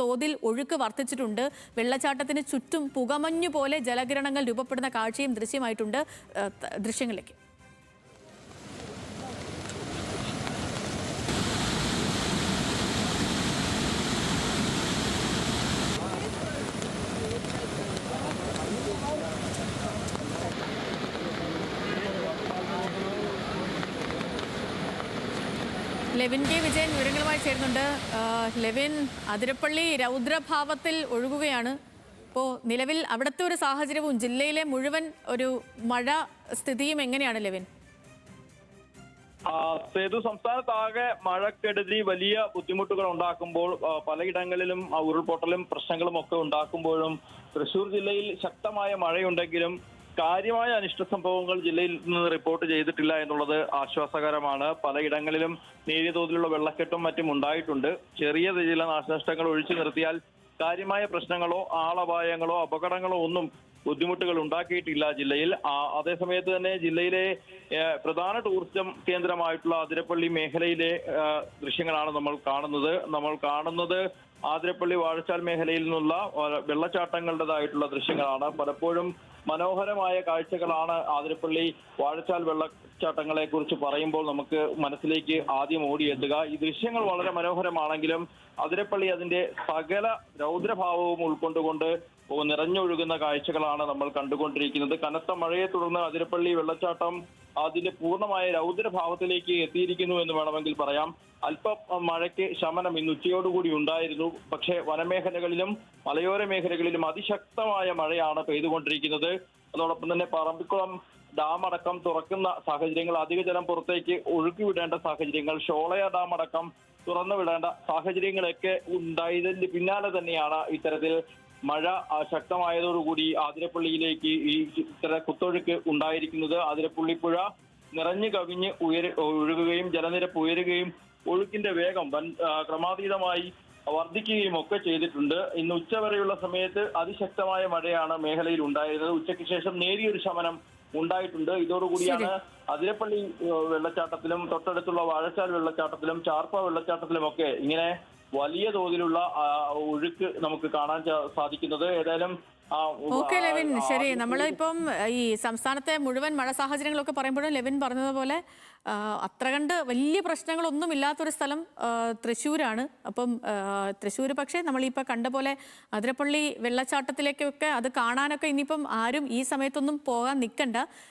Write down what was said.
തോതിൽ ഒഴുക്ക് വർദ്ധിച്ചിട്ടുണ്ട്. വെള്ളച്ചാട്ടത്തിന് ചുറ്റും പുകമഞ്ഞു പോലെ ജലകിരണങ്ങൾ രൂപപ്പെടുന്ന കാഴ്ചയും ദൃശ്യമായിട്ടുണ്ട്. ദൃശ്യങ്ങളിലേക്ക്. ലെവിൻ കെ വിജയൻ വിവരങ്ങളുമായി ചേരുന്നുണ്ട്. ലെവിൻ, അതിരപ്പള്ളി രൗദ്രഭാവത്തിൽ ഒഴുകുകയാണ്. ഇപ്പോൾ നിലവിൽ അവിടുത്തെ ഒരു സാഹചര്യവും ജില്ലയിലെ മുഴുവൻ ഒരു മഴ സ്ഥിതിയും എങ്ങനെയാണ് ലെവിൻ? സേതു, സംസ്ഥാനത്താകെ മഴക്കെടുതി വലിയ ബുദ്ധിമുട്ടുകൾ ഉണ്ടാക്കുമ്പോൾ പലയിടങ്ങളിലും ഉരുൾപൊട്ടലും പ്രശ്നങ്ങളും ഒക്കെ ഉണ്ടാക്കുമ്പോഴും തൃശൂർ ജില്ലയിൽ ശക്തമായ മഴയുണ്ടെങ്കിലും കാര്യമായ അനിഷ്ട സംഭവങ്ങൾ ജില്ലയിൽ നിന്ന് റിപ്പോർട്ട് ചെയ്തിട്ടില്ല എന്നുള്ളത് ആശ്വാസകരമാണ്. പലയിടങ്ങളിലും നേരിയ തോതിലുള്ള വെള്ളക്കെട്ടും മറ്റും ഉണ്ടായിട്ടുണ്ട്. ചെറിയ ചില നാശനഷ്ടങ്ങൾ ഒഴിച്ചു നിർത്തിയാൽ കാര്യമായ പ്രശ്നങ്ങളോ ആളപായങ്ങളോ അപകടങ്ങളോ ഒന്നും ബുദ്ധിമുട്ടുകൾ ഉണ്ടാക്കിയിട്ടില്ല ജില്ലയിൽ. അതേസമയത്ത് തന്നെ ജില്ലയിലെ പ്രധാന ടൂറിസം കേന്ദ്രമായിട്ടുള്ള അതിരപ്പള്ളി മേഖലയിലെ ദൃശ്യങ്ങളാണ് നമ്മൾ കാണുന്നത്. ആതിരപ്പള്ളി വാഴച്ചാൽ മേഖലയിൽ നിന്നുള്ള വെള്ളച്ചാട്ടങ്ങളുടേതായിട്ടുള്ള ദൃശ്യങ്ങളാണ്. പലപ്പോഴും മനോഹരമായ കാഴ്ചകളാണ് ആതിരപ്പള്ളി വാഴച്ചാൽ വെള്ളച്ചാട്ടങ്ങളെ കുറിച്ച് പറയുമ്പോൾ നമുക്ക് മനസ്സിലേക്ക് ആദ്യം ഓടിയെത്തുക. ഈ ദൃശ്യങ്ങൾ വളരെ മനോഹരമാണെങ്കിലും അതിരപ്പള്ളി അതിന്റെ സകല രൗദ്രഭാവവും ഉൾക്കൊണ്ടുകൊണ്ട് നിറഞ്ഞൊഴുകുന്ന കാഴ്ചകളാണ് നമ്മൾ കണ്ടുകൊണ്ടിരിക്കുന്നത്. കനത്ത മഴയെ തുടർന്ന് അതിരപ്പള്ളി വെള്ളച്ചാട്ടം അതിന്റെ പൂർണ്ണമായ രൗദ്രഭാവത്തിലേക്ക് എത്തിയിരിക്കുന്നു എന്ന് വേണമെങ്കിൽ പറയാം. അല്പം മഴയ്ക്ക് ശമനം ഇന്ന് ഉച്ചയോടുകൂടി ഉണ്ടായിരുന്നു. പക്ഷേ വനമേഖലകളിലും മലയോര മേഖലകളിലും അതിശക്തമായ മഴയാണ് പെയ്തുകൊണ്ടിരിക്കുന്നത്. അതോടൊപ്പം തന്നെ പറമ്പിക്കുളം ഡാം അടക്കം തുറക്കുന്ന സാഹചര്യങ്ങൾ, അധിക ജലം പുറത്തേക്ക് ഒഴുക്കിവിടേണ്ട സാഹചര്യങ്ങൾ, ഷോളയ ഡാം അടക്കം തുറന്നു വിടേണ്ട സാഹചര്യങ്ങളൊക്കെ ഉണ്ടായതിന് പിന്നാലെ തന്നെയാണ് ഇത്തരത്തിൽ മഴ ശക്തമായതോടുകൂടി ആതിരപ്പള്ളിയിലേക്ക് ഈ കുത്തൊഴുക്ക് ഉണ്ടായിരിക്കുന്നത്. ആതിരപ്പള്ളി പുഴ നിറഞ്ഞു കവിഞ്ഞ് ഒഴുകുകയും ജലനിരപ്പ് ഉയരുകയും ഒഴുക്കിന്റെ വേഗം ക്രമാതീതമായി വർദ്ധിക്കുകയും ഒക്കെ ചെയ്തിട്ടുണ്ട്. ഇന്ന് ഉച്ചവരെയുള്ള സമയത്ത് അതിശക്തമായ മഴയാണ് മേഖലയിൽ ഉണ്ടായിരുന്നത്. ഉച്ചയ്ക്ക് ശേഷം നേരിയൊരു ശമനം ഉണ്ടായിട്ടുണ്ട്. ഇതോടുകൂടിയാണ് അതിരപ്പള്ളി വെള്ളച്ചാട്ടത്തിലും തൊട്ടടുത്തുള്ള വാഴച്ചാൽ വെള്ളച്ചാട്ടത്തിലും ചാർപ്പ വെള്ളച്ചാട്ടത്തിലും ഒക്കെ ഇങ്ങനെ വലിയ തോതിലുള്ള ഒഴുക്ക് നമുക്ക് കാണാൻ സാധിക്കുന്നത്. ഏതായാലും ഓക്കെ ലെവിൻ, ശരി. നമ്മളിപ്പം ഈ സംസ്ഥാനത്തെ മുഴുവൻ മഴ സാഹചര്യങ്ങളൊക്കെ പറയുമ്പോഴും ലെവിൻ പറഞ്ഞതുപോലെ അത്ര കണ്ട് വലിയ പ്രശ്നങ്ങളൊന്നും ഇല്ലാത്തൊരു സ്ഥലം തൃശ്ശൂരാണ്. അപ്പം തൃശ്ശൂർ പക്ഷേ നമ്മളിപ്പോൾ കണ്ട പോലെ അതിരപ്പള്ളി വെള്ളച്ചാട്ടത്തിലേക്കൊക്കെ അത് കാണാനൊക്കെ ഇനിയിപ്പം ആരും ഈ സമയത്തൊന്നും പോകാൻ നിൽക്കണ്ട.